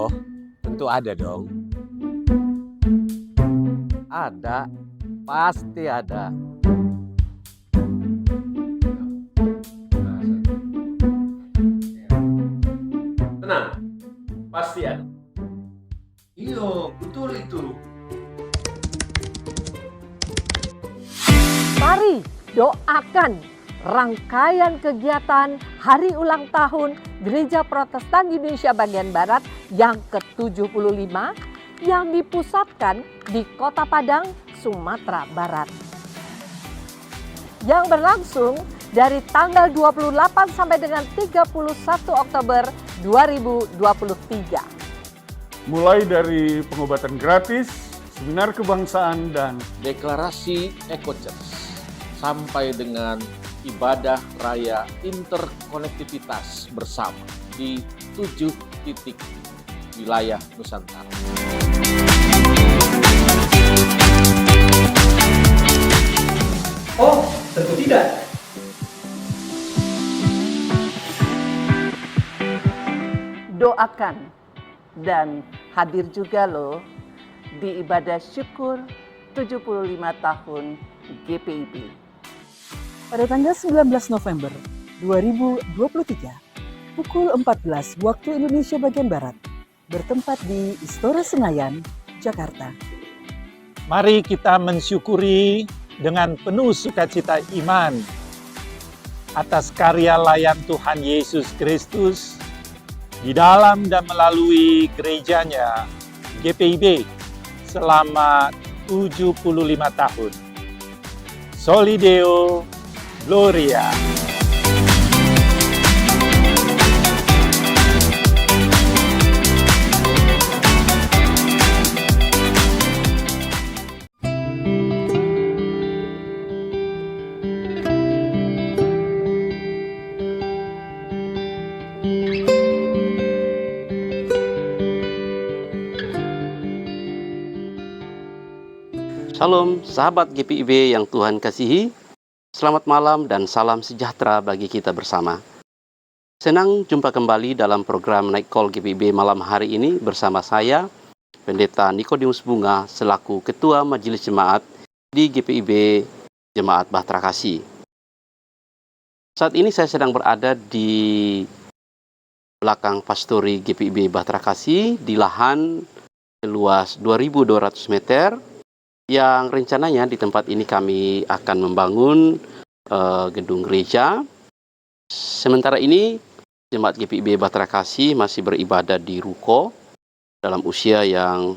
Oh, tentu ada dong. Ada, pasti ada. Tenang, pasti ada. Iya, betul itu. Mari doakan rangkaian kegiatan Hari Ulang Tahun Gereja Protestan Indonesia Bagian Barat yang ke-75 yang dipusatkan di Kota Padang, Sumatera Barat. Yang berlangsung dari tanggal 28 sampai dengan 31 Oktober 2023. Mulai dari pengobatan gratis, seminar kebangsaan, dan Deklarasi Eco Church sampai dengan ibadah raya interkonektivitas bersama di 7 titik wilayah Nusantara. Oh, tentu tidak. Doakan dan hadir juga loh di ibadah syukur 75 tahun GPIB. Pada tanggal 19 November 2023, pukul 14 waktu Indonesia bagian Barat, bertempat di Istora Senayan, Jakarta. Mari kita mensyukuri dengan penuh sukacita iman atas karya layan Tuhan Yesus Kristus di dalam dan melalui gerejanya GPIB selama 75 tahun. Soli Deo Gloria. Shalom sahabat GPIB yang Tuhan kasihi. Selamat malam dan salam sejahtera bagi kita bersama. Senang jumpa kembali dalam program Night Call GPIB malam hari ini bersama saya, Pendeta Nikodemus Bunga, selaku Ketua Majelis Jemaat di GPIB Jemaat Bahtera Kasih. Saat ini saya sedang berada di belakang pastori GPIB Bahtera Kasih di lahan seluas 2.200 meter, yang rencananya di tempat ini kami akan membangun gedung gereja. Sementara ini Jemaat GPIB Bahtera Kasih masih beribadah di ruko dalam usia yang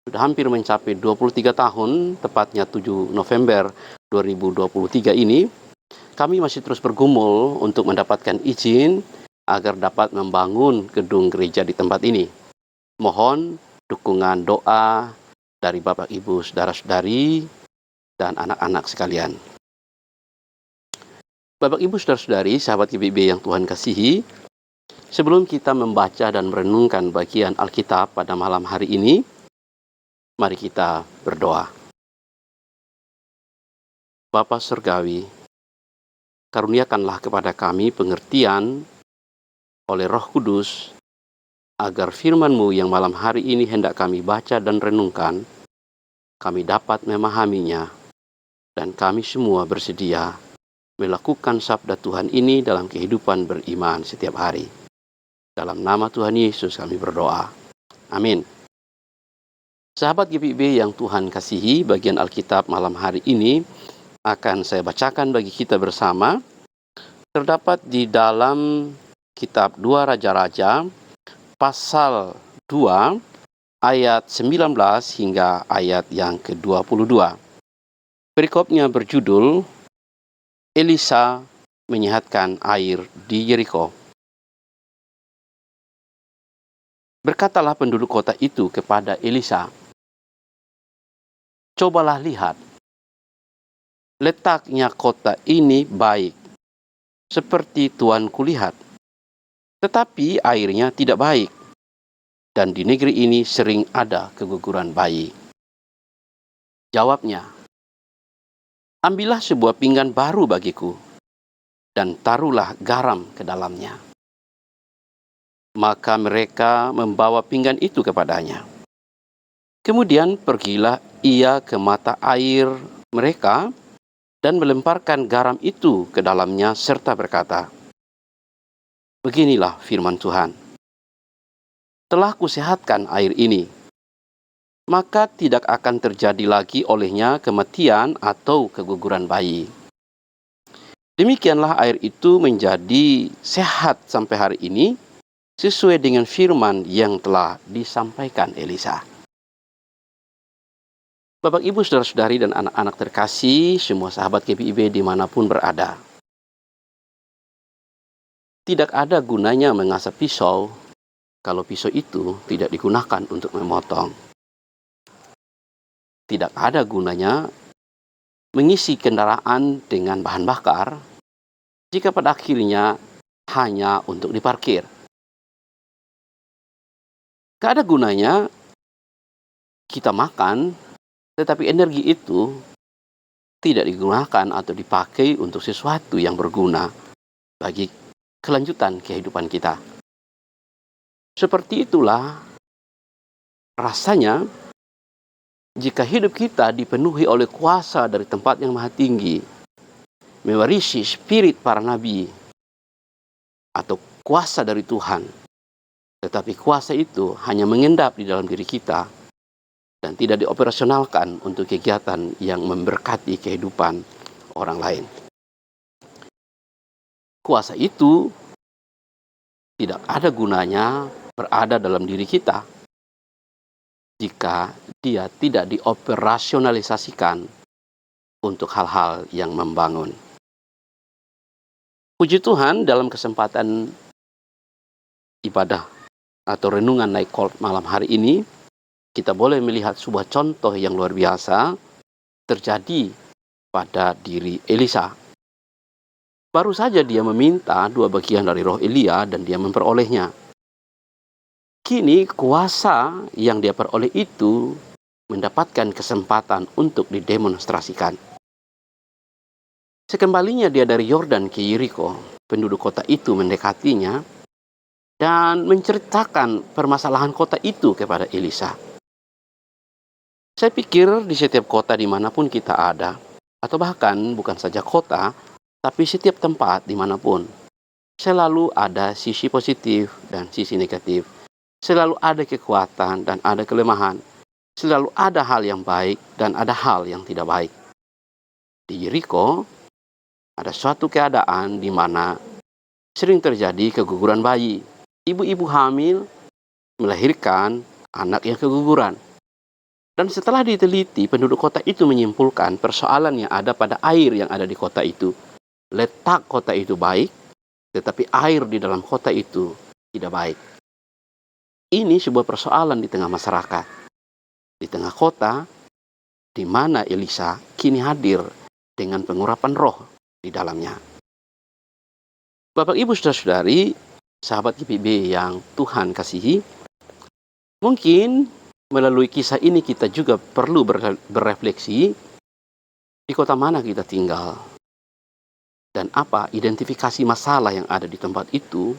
sudah hampir mencapai 23 tahun, tepatnya 7 November 2023 ini. Kami masih terus bergumul untuk mendapatkan izin agar dapat membangun gedung gereja di tempat ini. Mohon dukungan doa dari Bapak Ibu Saudara-saudari dan anak-anak sekalian. Bapak Ibu Saudara-saudari, sahabat GPIB yang Tuhan kasihi, sebelum kita membaca dan merenungkan bagian Alkitab pada malam hari ini, mari kita berdoa. Bapa Surgawi, karuniakanlah kepada kami pengertian oleh Roh Kudus, agar firman-Mu yang malam hari ini hendak kami baca dan renungkan, kami dapat memahaminya, dan kami semua bersedia melakukan sabda Tuhan ini dalam kehidupan beriman setiap hari. Dalam nama Tuhan Yesus kami berdoa. Amin. Sahabat GPIB yang Tuhan kasihi, bagian Alkitab malam hari ini akan saya bacakan bagi kita bersama. Terdapat di dalam kitab 2 Raja-Raja, pasal 2 ayat 19 hingga ayat yang ke-22. Perikopnya berjudul Elisa menyehatkan air di Yeriko. Berkatalah penduduk kota itu kepada Elisa, "Cobalah lihat, letaknya kota ini baik, seperti tuanku lihat. Tetapi airnya tidak baik, dan di negeri ini sering ada keguguran bayi." Jawabnya, "Ambillah sebuah pinggan baru bagiku, dan taruhlah garam ke dalamnya. Maka mereka membawa pinggan itu kepadanya. Kemudian pergilah ia ke mata air mereka dan melemparkan garam itu ke dalamnya serta berkata, "Beginilah firman Tuhan. Telah kusehatkan air ini, maka tidak akan terjadi lagi olehnya kematian atau keguguran bayi." Demikianlah air itu menjadi sehat sampai hari ini, sesuai dengan firman yang telah disampaikan Elisa. Bapak, Ibu, Saudara-saudari, dan anak-anak terkasih, semua sahabat GPIB dimanapun berada. Tidak ada gunanya mengasah pisau kalau pisau itu tidak digunakan untuk memotong. Tidak ada gunanya mengisi kendaraan dengan bahan bakar jika pada akhirnya hanya untuk diparkir. Tidak ada gunanya kita makan, tetapi energi itu tidak digunakan atau dipakai untuk sesuatu yang berguna bagi kelanjutan kehidupan kita. Seperti itulah rasanya jika hidup kita dipenuhi oleh kuasa dari tempat yang maha tinggi, mewarisi spirit para nabi, atau kuasa dari Tuhan. Tetapi kuasa itu hanya mengendap di dalam diri kita dan tidak dioperasionalkan untuk kegiatan yang memberkati kehidupan orang lain. Kuasa itu tidak ada gunanya berada dalam diri kita jika dia tidak dioperasionalisasikan untuk hal-hal yang membangun. Puji Tuhan, dalam kesempatan ibadah atau renungan Night Call malam hari ini, kita boleh melihat sebuah contoh yang luar biasa terjadi pada diri Elisa. Baru saja dia meminta 2 bagian dari roh Elia dan dia memperolehnya. Kini kuasa yang dia peroleh itu mendapatkan kesempatan untuk didemonstrasikan. Sekembalinya dia dari Yordan ke Yeriko, penduduk kota itu mendekatinya dan menceritakan permasalahan kota itu kepada Elisa. Saya pikir di setiap kota dimanapun kita ada, atau bahkan bukan saja kota, tapi setiap tempat dimanapun, selalu ada sisi positif dan sisi negatif. Selalu ada kekuatan dan ada kelemahan. Selalu ada hal yang baik dan ada hal yang tidak baik. Di Yeriko, ada suatu keadaan di mana sering terjadi keguguran bayi. Ibu-ibu hamil melahirkan anak yang keguguran. Dan setelah diteliti, penduduk kota itu menyimpulkan persoalan yang ada pada air yang ada di kota itu. Letak kota itu baik, tetapi air di dalam kota itu tidak baik. Ini sebuah persoalan di tengah masyarakat. Di tengah kota, di mana Elisa kini hadir dengan pengurapan roh di dalamnya. Bapak, Ibu, Saudara-saudari, sahabat GPIB yang Tuhan kasihi, mungkin melalui kisah ini kita juga perlu berefleksi di kota mana kita tinggal dan apa identifikasi masalah yang ada di tempat itu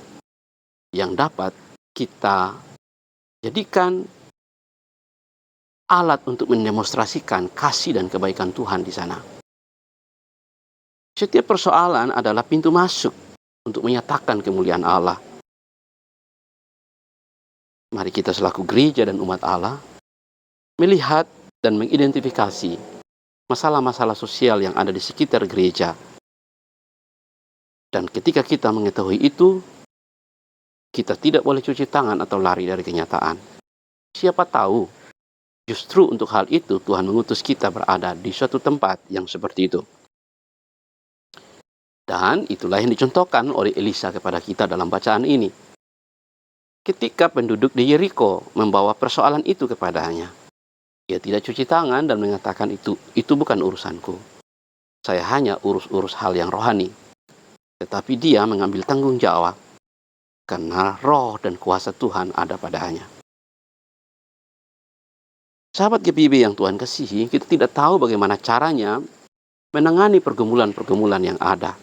yang dapat kita jadikan alat untuk mendemonstrasikan kasih dan kebaikan Tuhan di sana. Setiap persoalan adalah pintu masuk untuk menyatakan kemuliaan Allah. Mari kita selaku gereja dan umat Allah melihat dan mengidentifikasi masalah-masalah sosial yang ada di sekitar gereja. Dan ketika kita mengetahui itu, kita tidak boleh cuci tangan atau lari dari kenyataan. Siapa tahu, justru untuk hal itu Tuhan mengutus kita berada di suatu tempat yang seperti itu. Dan itulah yang dicontohkan oleh Elisa kepada kita dalam bacaan ini. Ketika penduduk di Yeriko membawa persoalan itu kepadanya, ia tidak cuci tangan dan mengatakan itu bukan urusanku. Saya hanya urus hal yang rohani. Tetapi dia mengambil tanggung jawab karena roh dan kuasa Tuhan ada padanya. Sahabat GPIB yang Tuhan kasihi, kita tidak tahu bagaimana caranya menangani pergumulan-pergumulan yang ada.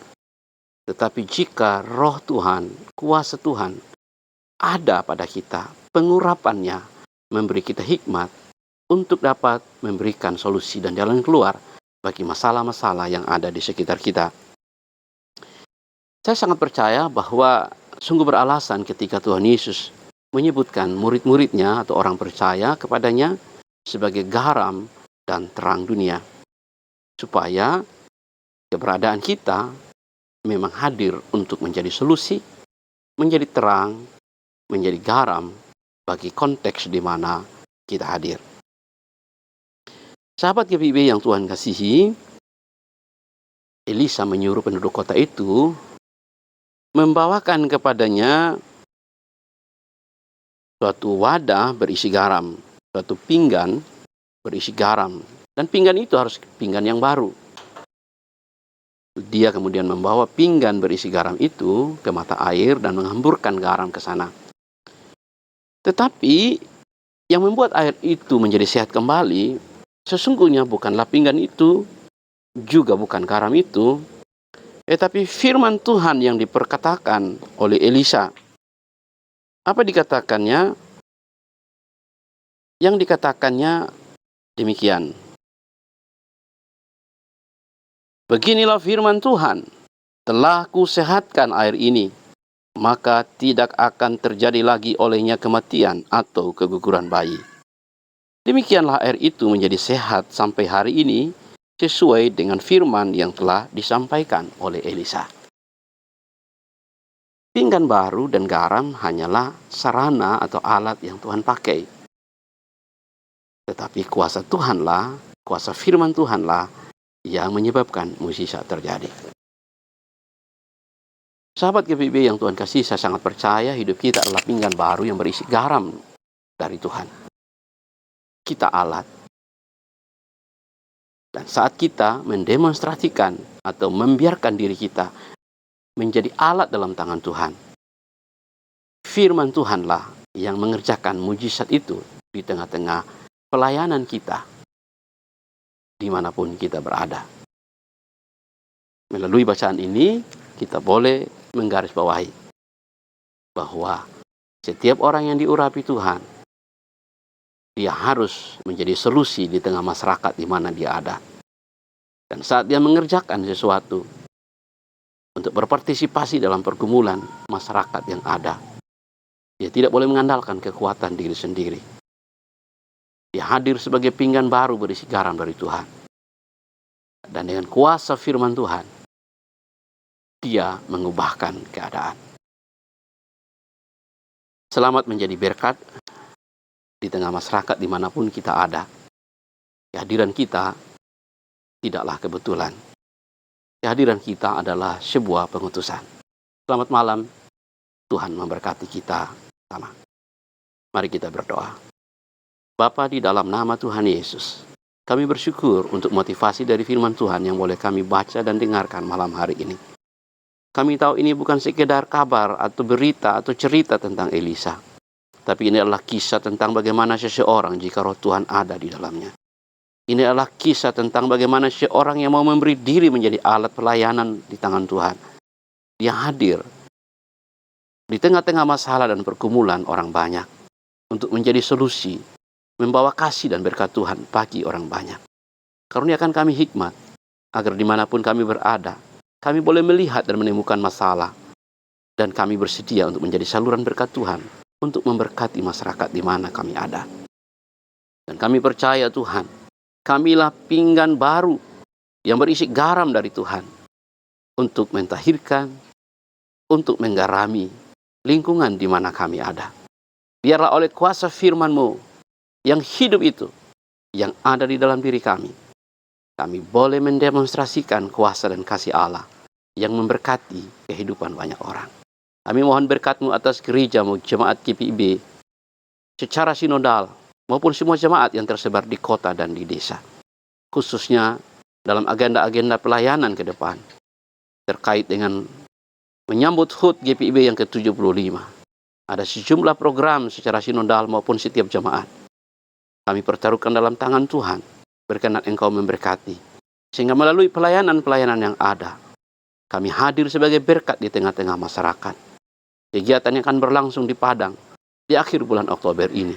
Tetapi jika roh Tuhan, kuasa Tuhan ada pada kita, pengurapannya memberi kita hikmat untuk dapat memberikan solusi dan jalan keluar bagi masalah-masalah yang ada di sekitar kita. Saya sangat percaya bahwa sungguh beralasan ketika Tuhan Yesus menyebutkan murid-muridnya atau orang percaya kepadanya sebagai garam dan terang dunia. Supaya keberadaan kita memang hadir untuk menjadi solusi, menjadi terang, menjadi garam bagi konteks di mana kita hadir. Sahabat GPIB yang Tuhan kasihi, Elisa menyuruh penduduk kota itu membawakan kepadanya suatu wadah berisi garam, suatu pinggan berisi garam. Dan pinggan itu harus pinggan yang baru. Dia kemudian membawa pinggan berisi garam itu ke mata air dan menghamburkan garam ke sana. Tetapi yang membuat air itu menjadi sehat kembali, sesungguhnya bukanlah pinggan itu, juga bukan garam itu, tetapi firman Tuhan yang diperkatakan oleh Elisa. Apa dikatakannya? Yang dikatakannya demikian. Beginilah firman Tuhan, telah kusehatkan air ini, maka tidak akan terjadi lagi olehnya kematian atau keguguran bayi. Demikianlah air itu menjadi sehat sampai hari ini, sesuai dengan firman yang telah disampaikan oleh Elisa. Pinggan baru dan garam hanyalah sarana atau alat yang Tuhan pakai. Tetapi kuasa Tuhanlah, kuasa firman Tuhanlah yang menyebabkan mukjizat terjadi. Sahabat GPIB yang Tuhan kasih, saya sangat percaya hidup kita adalah pinggan baru yang berisi garam dari Tuhan. Kita alat. Dan saat kita mendemonstrasikan atau membiarkan diri kita menjadi alat dalam tangan Tuhan, firman Tuhanlah yang mengerjakan mukjizat itu di tengah-tengah pelayanan kita, dimanapun kita berada. Melalui bacaan ini, kita boleh menggarisbawahi bahwa setiap orang yang diurapi Tuhan, dia harus menjadi solusi di tengah masyarakat di mana dia ada. Dan saat dia mengerjakan sesuatu untuk berpartisipasi dalam pergumulan masyarakat yang ada, dia tidak boleh mengandalkan kekuatan diri sendiri. Dia hadir sebagai pinggan baru berisi garam dari Tuhan. Dan dengan kuasa firman Tuhan, dia mengubahkan keadaan. Selamat menjadi berkat di tengah masyarakat dimanapun kita ada. Kehadiran kita tidaklah kebetulan. Kehadiran kita adalah sebuah pengutusan. Selamat malam, Tuhan memberkati kita sama. Mari kita berdoa. Bapa, di dalam nama Tuhan Yesus, kami bersyukur untuk motivasi dari firman Tuhan yang boleh kami baca dan dengarkan malam hari ini. Kami tahu ini bukan sekedar kabar atau berita atau cerita tentang Elisa, tapi ini adalah kisah tentang bagaimana seseorang jika roh Tuhan ada di dalamnya. Ini adalah kisah tentang bagaimana seseorang yang mau memberi diri menjadi alat pelayanan di tangan Tuhan. Dia hadir di tengah-tengah masalah dan pergumulan orang banyak untuk menjadi solusi, membawa kasih dan berkat Tuhan bagi orang banyak. Karuniakan kami hikmat, agar dimanapun kami berada, kami boleh melihat dan menemukan masalah, dan kami bersedia untuk menjadi saluran berkat Tuhan, untuk memberkati masyarakat di mana kami ada. Dan kami percaya Tuhan, kamilah pinggan baru yang berisi garam dari Tuhan, untuk mentahirkan, untuk menggarami lingkungan di mana kami ada. Biarlah oleh kuasa firman-Mu, yang hidup itu, yang ada di dalam diri kami boleh mendemonstrasikan kuasa dan kasih Allah yang memberkati kehidupan banyak orang. Kami mohon berkat-Mu atas gereja-Mu, jemaat GPIB, secara sinodal, maupun semua jemaat yang tersebar di kota dan di desa. Khususnya dalam agenda-agenda pelayanan ke depan, terkait dengan menyambut HUT GPIB yang ke-75. Ada sejumlah program secara sinodal maupun setiap jemaat. Kami pertaruhkan dalam tangan Tuhan, berkenan Engkau memberkati. Sehingga melalui pelayanan-pelayanan yang ada, kami hadir sebagai berkat di tengah-tengah masyarakat. Kegiatan yang akan berlangsung di Padang di akhir bulan Oktober ini.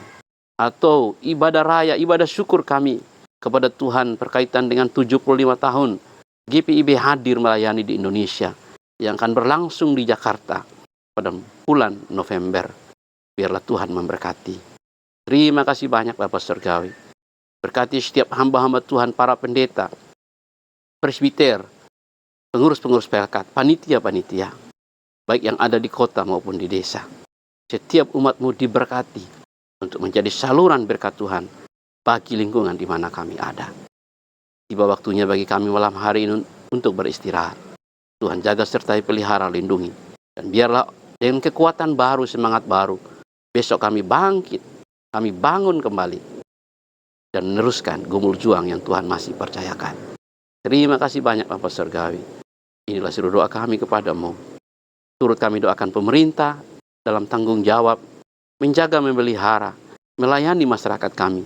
Atau ibadah raya, ibadah syukur kami kepada Tuhan berkaitan dengan 75 tahun GPIB hadir melayani di Indonesia yang akan berlangsung di Jakarta pada bulan November. Biarlah Tuhan memberkati. Terima kasih banyak Bapak Surgawi. Berkati setiap hamba-hamba Tuhan, para pendeta, presbiter, pengurus-pengurus pelkat, panitia-panitia, baik yang ada di kota maupun di desa. Setiap umat-Mu diberkati untuk menjadi saluran berkat Tuhan bagi lingkungan di mana kami ada. Tiba waktunya bagi kami malam hari ini untuk beristirahat. Tuhan jaga sertai pelihara lindungi. Dan biarlah dengan kekuatan baru, semangat baru, besok kami bangkit, kami bangun kembali, dan meneruskan gumul juang yang Tuhan masih percayakan. Terima kasih banyak Bapak Surgawi. Inilah seluruh doa kami kepadamu. Turut kami doakan pemerintah dalam tanggung jawab, menjaga, memelihara, melayani masyarakat kami.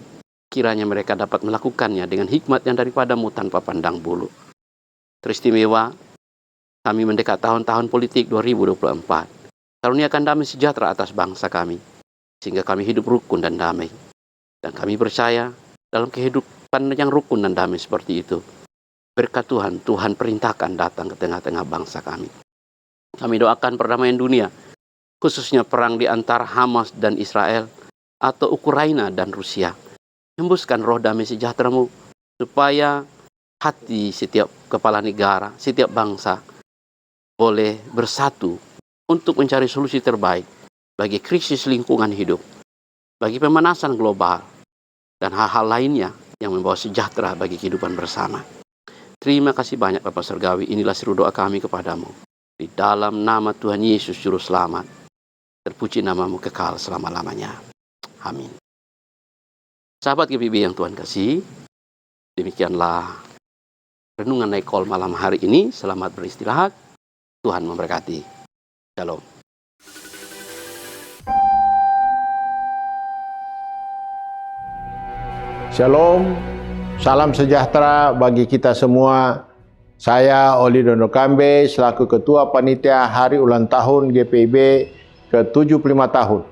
Kiranya mereka dapat melakukannya dengan hikmat yang daripadamu tanpa pandang bulu. Teristimewa, kami mendekat tahun-tahun politik 2024. Karuniakan damai sejahtera atas bangsa kami, sehingga kami hidup rukun dan damai. Dan kami percaya dalam kehidupan yang rukun dan damai seperti itu, berkat Tuhan, Tuhan perintahkan datang ke tengah-tengah bangsa kami. Kami doakan perdamaian dunia, khususnya perang di antara Hamas dan Israel, atau Ukraina dan Rusia. Hembuskan roh damai sejahtera-Mu, supaya hati setiap kepala negara, setiap bangsa, boleh bersatu untuk mencari solusi terbaik bagi krisis lingkungan hidup, bagi pemanasan global, dan hal-hal lainnya yang membawa sejahtera bagi kehidupan bersama. Terima kasih banyak Bapak Surgawi. Inilah seluruh doa kami kepadamu. Di dalam nama Tuhan Yesus Juru Selamat, terpuji namamu kekal selama-lamanya. Amin. Sahabat GPIB yang Tuhan kasih, demikianlah renungan Night Call malam hari ini. Selamat beristirahat. Tuhan memberkati. Shalom. Shalom, salam sejahtera bagi kita semua. Saya Oli Dono Kambe selaku Ketua Panitia Hari Ulang Tahun GPIB ke-75 tahun.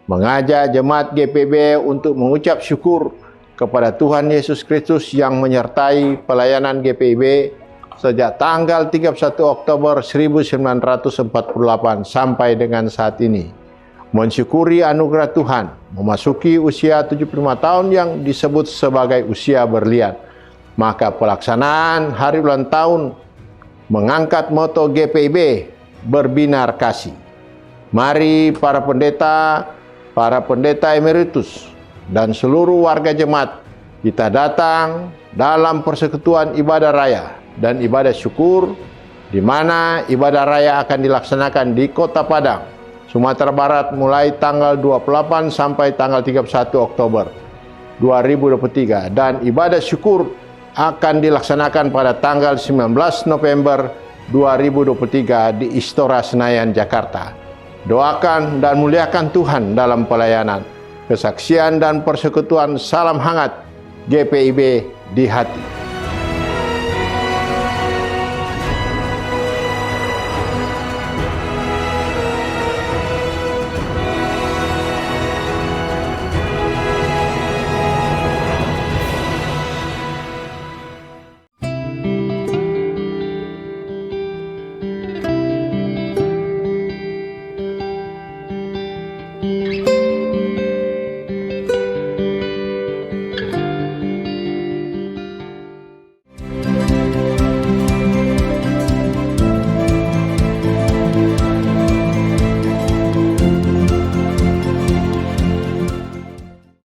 Mengajak jemaat GPIB untuk mengucap syukur kepada Tuhan Yesus Kristus yang menyertai pelayanan GPIB sejak tanggal 31 Oktober 1948 sampai dengan saat ini. Mensyukuri anugerah Tuhan, memasuki usia 75 tahun yang disebut sebagai usia berlian. Maka pelaksanaan hari ulang tahun mengangkat moto GPIB, berbinar kasih. Mari para pendeta emeritus, dan seluruh warga jemaat, kita datang dalam persekutuan ibadah raya dan ibadah syukur, di mana ibadah raya akan dilaksanakan di Kota Padang, Sumatera Barat mulai tanggal 28 sampai tanggal 31 Oktober 2023, dan ibadah syukur akan dilaksanakan pada tanggal 19 November 2023 di Istora Senayan, Jakarta. Doakan dan muliakan Tuhan dalam pelayanan, kesaksian dan persekutuan. Salam hangat GPIB di hati.